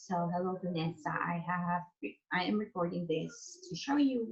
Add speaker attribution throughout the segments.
Speaker 1: So hello Vanessa. I am recording this to show you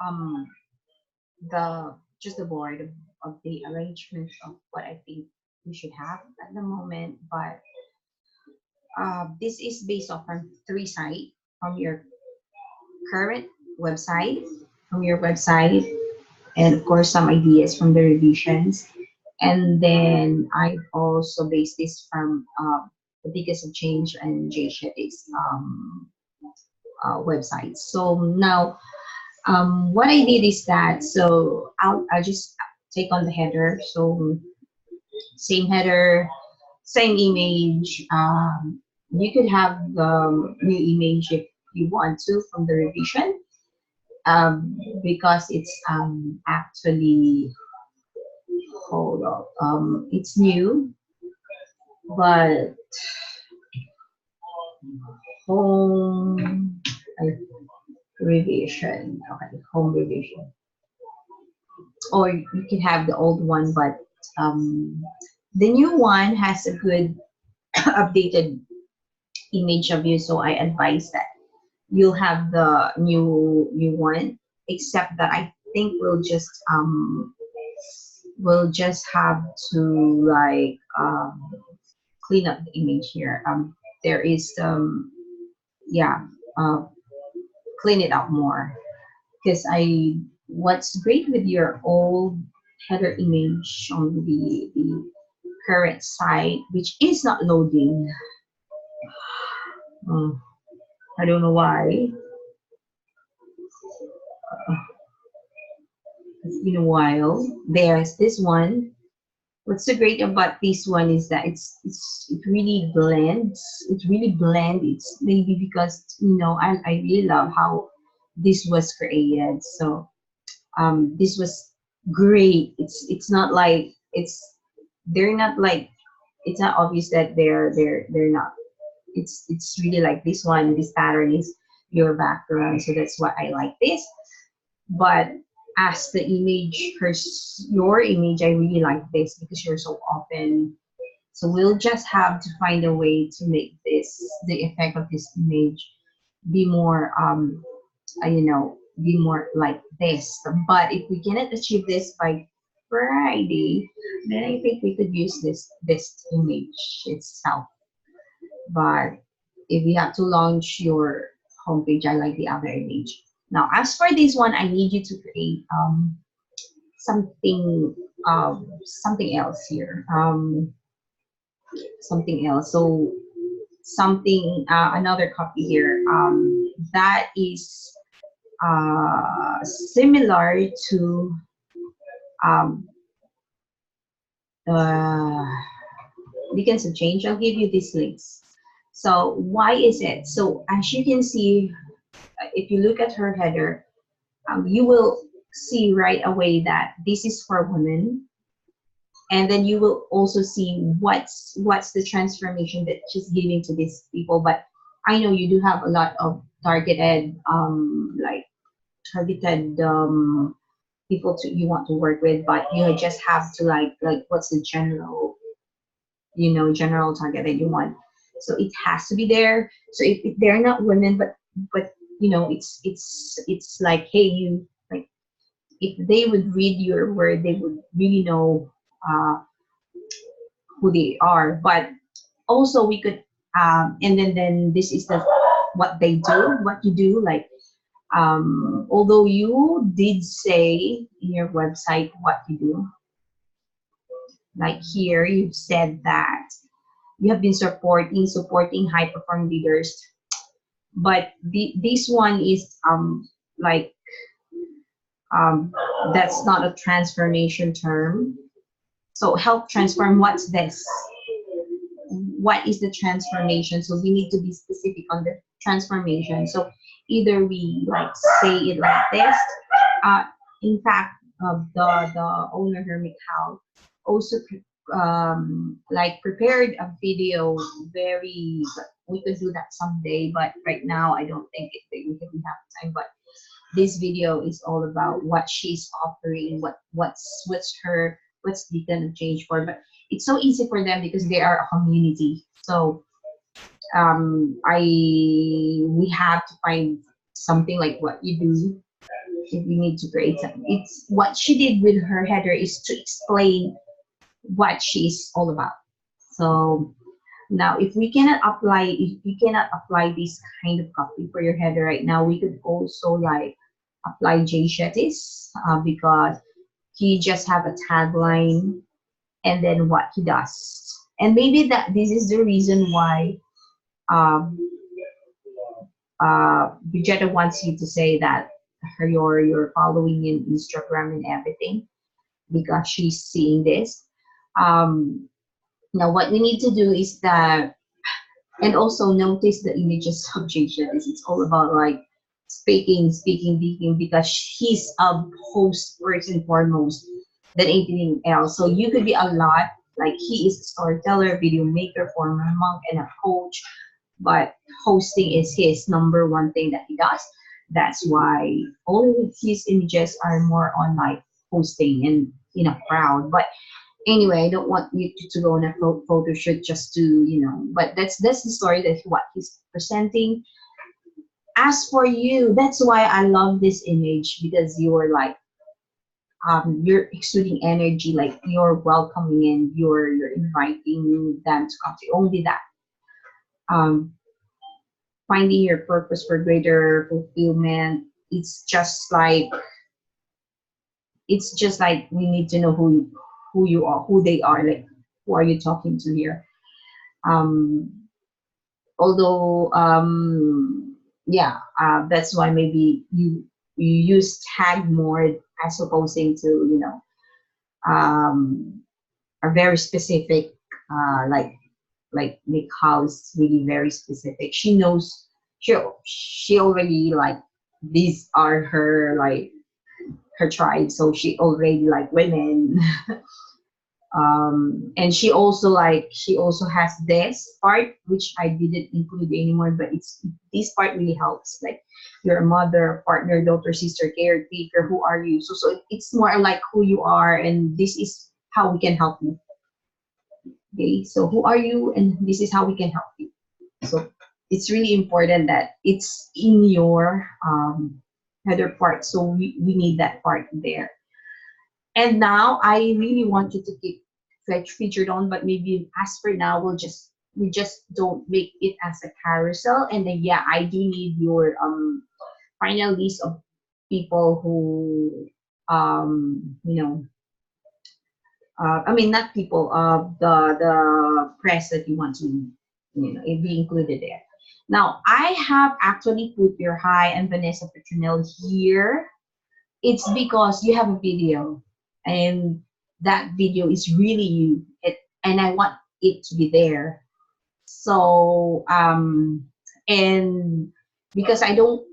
Speaker 1: um the just the board of the arrangement of what I think you should have at the moment. But this is based off from three sites from your current website, from your website, and of course some ideas from the revisions. And then I also based this from the biggest of change and Jay Shetty's website. So now, what I did is that, so I'll just take on the header. So same header, same image. You could have the new image if you want to from the revision, because it's actually, hold up, it's new, but home revision. Okay, home revision. Or you can have the old one, but um, the new one has a good updated image of you. So I advise that you'll have the new one. Except that I think we'll just have to like clean up the image here. There is yeah, uh, clean it up more, because I what's great with your old header image on the current site, which is not loading. uh, I don't know why. It's been a while. There's this one. What's so great about this one is that it really blends. It really blends. It's maybe because I really love how this was created. So this was great. It's not like they're not like it's not obvious that they're not. It's really like this one. This pattern is your background, so that's why I like this. But as the image, your image, I really like this because you're so open. So we'll just have to find a way to make the effect of this image be more be more like this. But if we cannot achieve this by Friday, then I think we could use this image itself. But if you have to launch your homepage, I like the other image. Now, as for this one, I need you to create something something else here. Something else. So something another copy here that is similar to um, uh, beacons of change. I'll give you these links. So why is it? So as you can see, if you look at her header, you will see right away that this is for women, and then you will also see what's the transformation that she's giving to these people. But I know you do have a lot of targeted people you want to work with, but you just have to like what's the general target that you want. So it has to be there. So if they're not women, but it's like, hey, you like, if they would read your word, they would really know uh, who they are. But also we could and then this is the what they do, what you do, like although you did say in your website what you do, like here you've said that you have been supporting high performing leaders, but this one is like um, that's not a transformation term. So help transform, what's this? What is the transformation? So we need to be specific on the transformation. So either we like say it like this. Uh, in fact, the owner here, Mikhail, also like prepared a video. Very, we could do that someday, but right now I don't think we have time. But this video is all about what she's offering, what's the kind of change for. But it's so easy for them because they are a community. So I we have to find something like what you do if we need to create something. It's what she did with her header is to explain what she's all about. So now, if we cannot apply this kind of copy for your header right now, we could also like apply Jay Shetty's because he just have a tagline and then what he does. And maybe that this is the reason why um, Bridgetta wants you to say that you're following in Instagram and everything because she's seeing this. Um, Now, what we need to do is that, and also notice the images of Jason. It's all about like speaking, because he's a host first and foremost than anything else. So you could be a lot. Like he is a storyteller, video maker, former monk, and a coach. But hosting is his number one thing that he does. That's why all of his images are more on like hosting and in a crowd. But anyway, I don't want you to go on a photo shoot just to, but that's the story that what he's presenting. As for you, that's why I love this image because you're like you're exuding energy, like you're welcoming and you're inviting them to come to you. Only that um finding your purpose for greater fulfillment. It's just like we need to know who you are, who they are, like who are you talking to here. um Although yeah, that's why maybe you use tag more as opposing to um a very specific like Nick House, really very specific. She knows, she already like these are her like her tribe, so she already like women. And she also has this part which I didn't include anymore, but it's this part really helps, like you're a mother, partner, daughter, sister, caretaker, who are you, so it's more like who you are, and this is how we can help you. Okay, so who are you and this is how we can help you. So it's really important that it's in your header part, so we need that part there. And now I really want you to keep featured on, but maybe as for now, we just don't make it as a carousel. And then yeah, I do need your final list of people who I mean not people, the press that you want to be included there. Now I have actually put your hi and Vanessa Petronel here. It's because you have a video, and that video is really you. And I want it to be there. So and because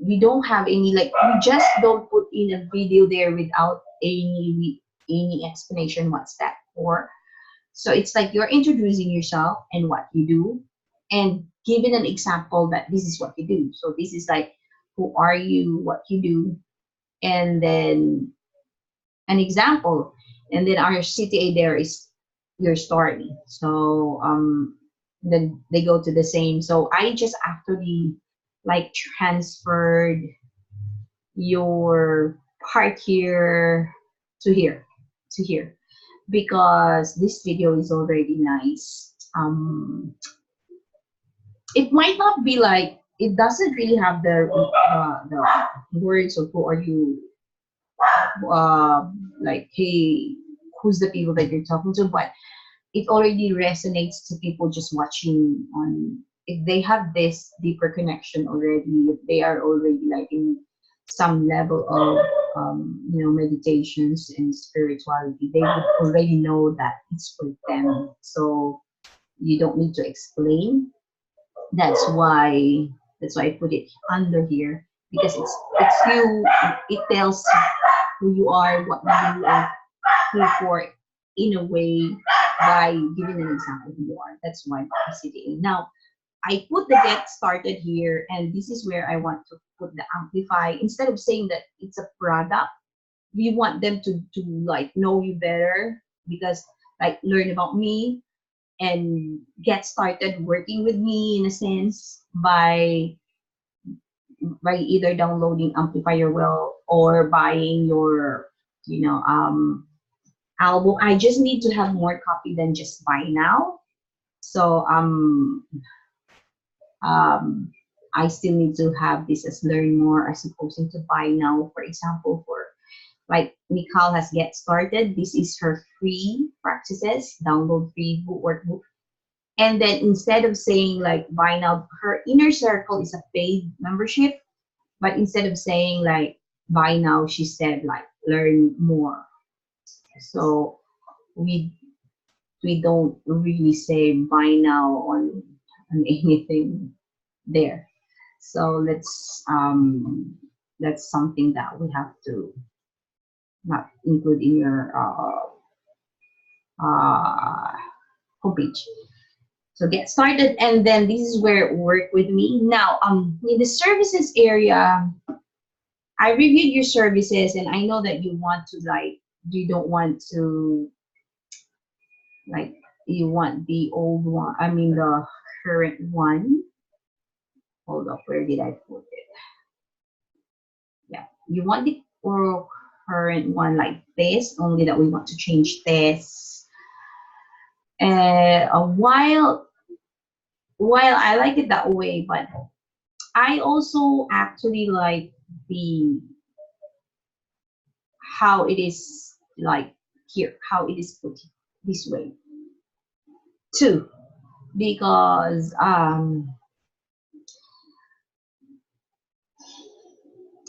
Speaker 1: we don't have any, like we just don't put in a video there without any explanation what's that for. So it's like you're introducing yourself and what you do, and giving an example that this is what you do. So this is like who are you, what you do, and then an example, and then our CTA there is your story. So then they go to the same. So I just actually like transferred your part here to here to here because this video is already nice. It might not be like, it doesn't really have the words of who are you, like hey, who's the people that you're talking to, but it already resonates to people just watching on. If they have this deeper connection already, if they are already like in some level of meditations and spirituality, they would already know that it's for them, so you don't need to explain. That's why that's why I put it under here, because it's you. It tells who you are, what you do, and who for, in a way, by giving an example who you are. That's why CTA. Now, I put the get started here, and this is where I want to put the amplify. Instead of saying that it's a product, we want them to like know you better, because like learn about me, and get started working with me in a sense by either downloading Amplifier Well or buying your, you know, album. I just need to have more copy than just buy now. So um, I still need to have this as learn more as opposed to buy now. For example, for like Nicole has get started. This is her free practices, download free workbook. And then instead of saying like buy now, her inner circle is a paid membership. But instead of saying like buy now, she said like learn more. So we we don't really say buy now on anything there. So that's something that we have to not include in your uh, homepage. So get started, and then this is where work with me. Now, in the services area, I reviewed your services, and I know that you want to like, you don't want to like, you want the old one. I mean the current one. Hold up, where did I put it? Yeah, you want the or current one like this. Only that we want to change this. While I like it that way, but I also actually like the how it is like here, how it is put this way too, because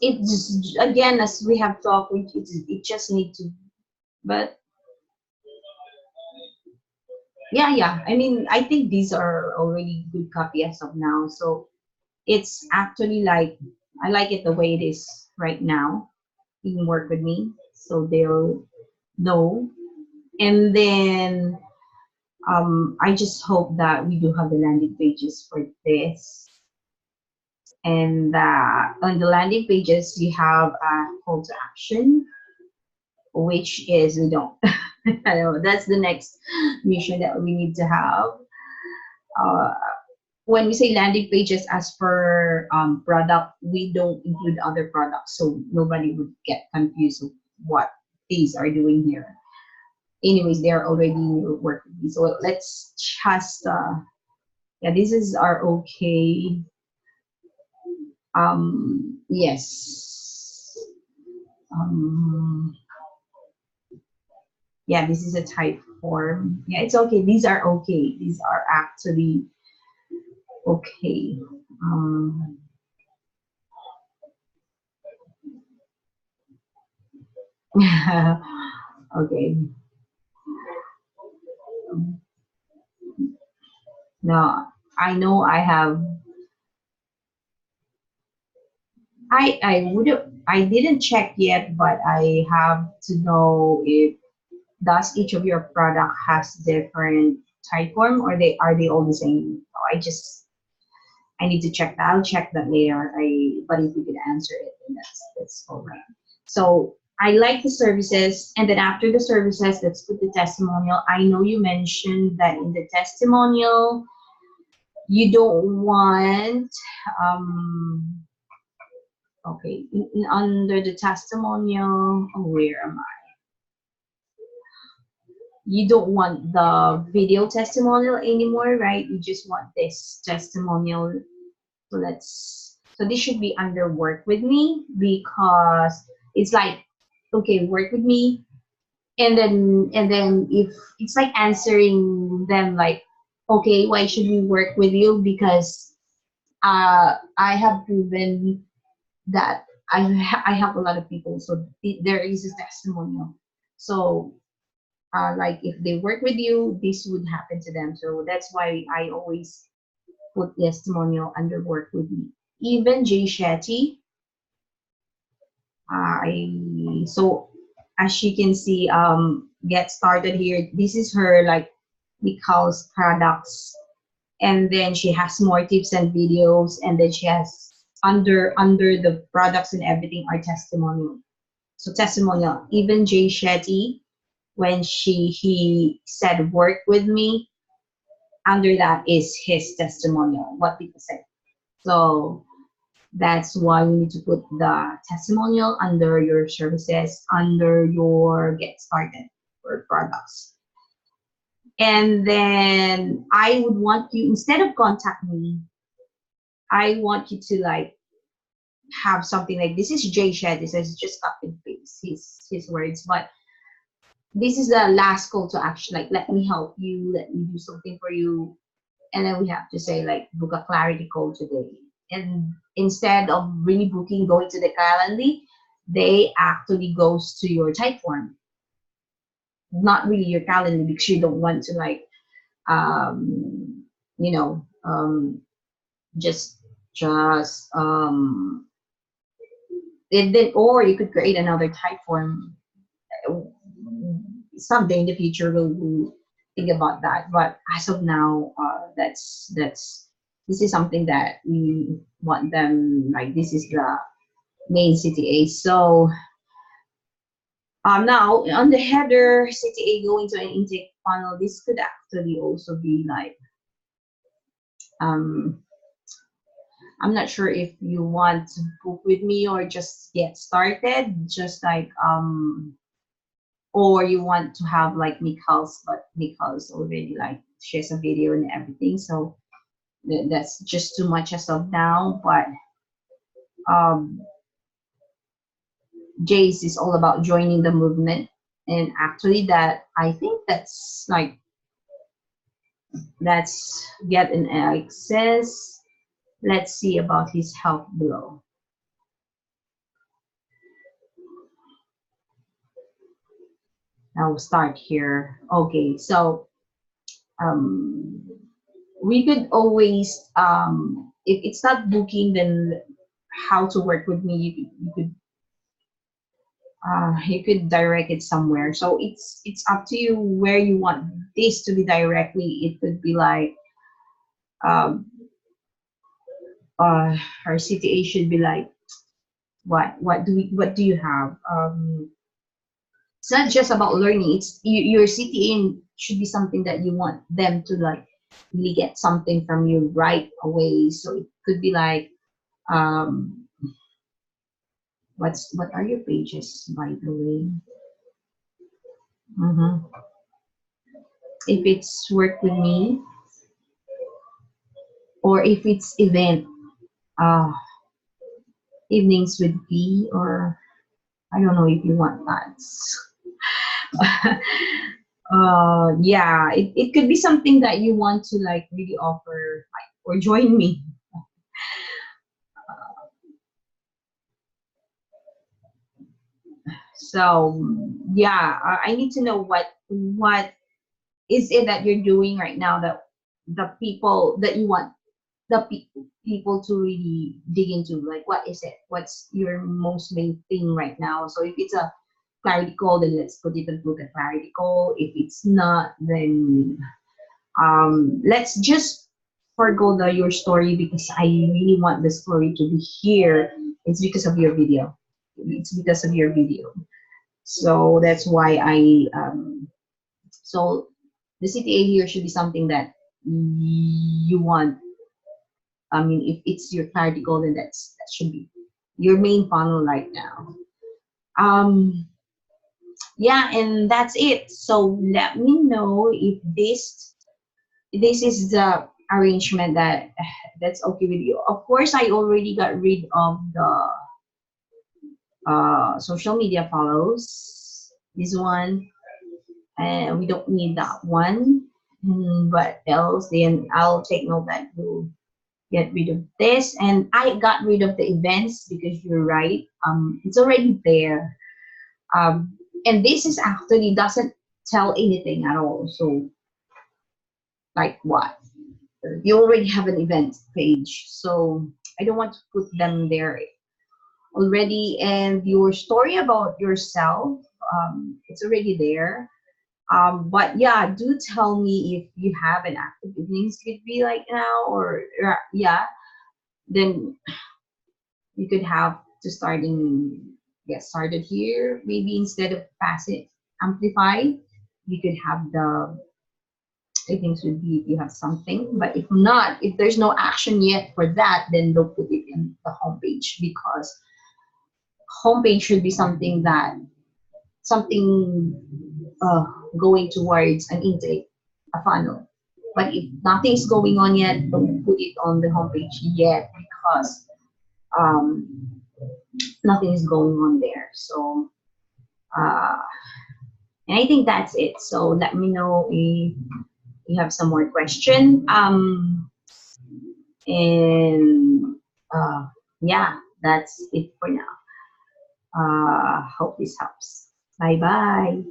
Speaker 1: it just again as we have talked, it just need to, but yeah. I mean, I think these are already good copy as of now, so it's actually like I like it the way it is right now. You can work with me, so they'll know. And then I just hope that we do have the landing pages for this. And on the landing pages, you have a call to action, which is we don't. I know that's the next mission that we need to have. Uh, when we say landing pages as per product, we don't include other products, so nobody would get confused of what these are doing here. Anyways, they're already working. So let's just yeah, this is our okay. Yes. Um, yeah, this is a type form. Yeah, it's okay. These are okay. These are actually okay. Um, okay. Now I know I have. I didn't check yet, but I have to know if does each of your product has different type form or they all the same. I need to check that. I'll check that later. But if you could answer it, then that's all right. So I like the services, and then after the services, let's put the testimonial. I know you mentioned that in the testimonial, you don't want okay under the testimonial. Oh, where am I? You don't want the video testimonial anymore, right? You just want this testimonial. So this should be under work with me, because it's like, okay, work with me, and then if it's like answering them like, okay, why should we work with you? Because I have proven that I help a lot of people, so there is a testimonial. So like if they work with you, this would happen to them. So that's why I always put testimonial under work with me. Even Jay Shetty, so as you can see, get started here. This is her like Nicole's products, and then she has more tips and videos, and then she has under the products and everything are testimonial. So testimonial. Even Jay Shetty, when he said work with me, under that is his testimonial, what people say. So that's why we need to put the testimonial under your services, under your get started for products. And then I would want you, instead of contact me, I want you to like have something like, this is Jay Shed. This is just copy and paste his words, but this is the last call to action. Like, let me help you, let me do something for you. And then we have to say like, book a clarity call today. And instead of really booking, going to the Calendly, they actually goes to your type form, not really your Calendly, because you don't want to like, you know, just and then, or you could create another type form. Someday in the future we'll think about that, but as of now, that's this is something that we want them, like this is the main CTA. So now on the header CTA going to an intake funnel, this could actually also be like, I'm not sure if you want to book with me or just get started, just like or you want to have like Mikhal's, but Mikhal's already like, she has a video and everything, so that's just too much as of now. But Jace is all about joining the movement, and actually that, I think that's like, let's get an access. Let's see about his help below. I'll start here. Okay, so we could always, if it's not booking, then how to work with me, you could direct it somewhere. So it's up to you where you want this to be directly. It could be like, um, our CTA should be like, what do you have? It's not just about learning. It's your CTA should be something that you want them to like really get something from you right away. So it could be like, what are your pages, by the way? If it's work with me, or if it's event, uh evenings with B, or I don't know if you want that. Yeah, it could be something that you want to like really offer, like, or join me. So yeah, I need to know what is it that you're doing right now, that the people that you want the people to really dig into, like, what is it, what's your most main thing right now. So if it's a clarity call, then let's put it into the clarity call. If it's not, then let's just forgo your story, because I really want the story to be here. It's because of your video. It's because of your video. So that's why so the CTA here should be something that you want. I mean, if it's your clarity goal, then that should be your main funnel right now. Yeah, and that's it. So let me know if this is the arrangement that's okay with you. Of course, I already got rid of the social media follows. This one, and we don't need that one. But else, then I'll take note that we'll get rid of this. And I got rid of the events, because you're right, it's already there. And this is actually doesn't tell anything at all. So like, what, you already have an event page, so I don't want to put them there already. And your story about yourself, it's already there. But yeah, do tell me if you have an active evenings, could be like now, or yeah, then you could have to get started here. Maybe instead of passive amplify, you could have the I think should be if you have something. But if not, if there's no action yet for that, then don't put it in the homepage, because homepage should be something that something uh, going towards an intake, a funnel. But if nothing's going on yet, don't put it on the homepage yet, because um, nothing is going on there. So, uh, and I think that's it. So let me know if you have some more question. And yeah, that's it for now. Hope this helps. Bye bye.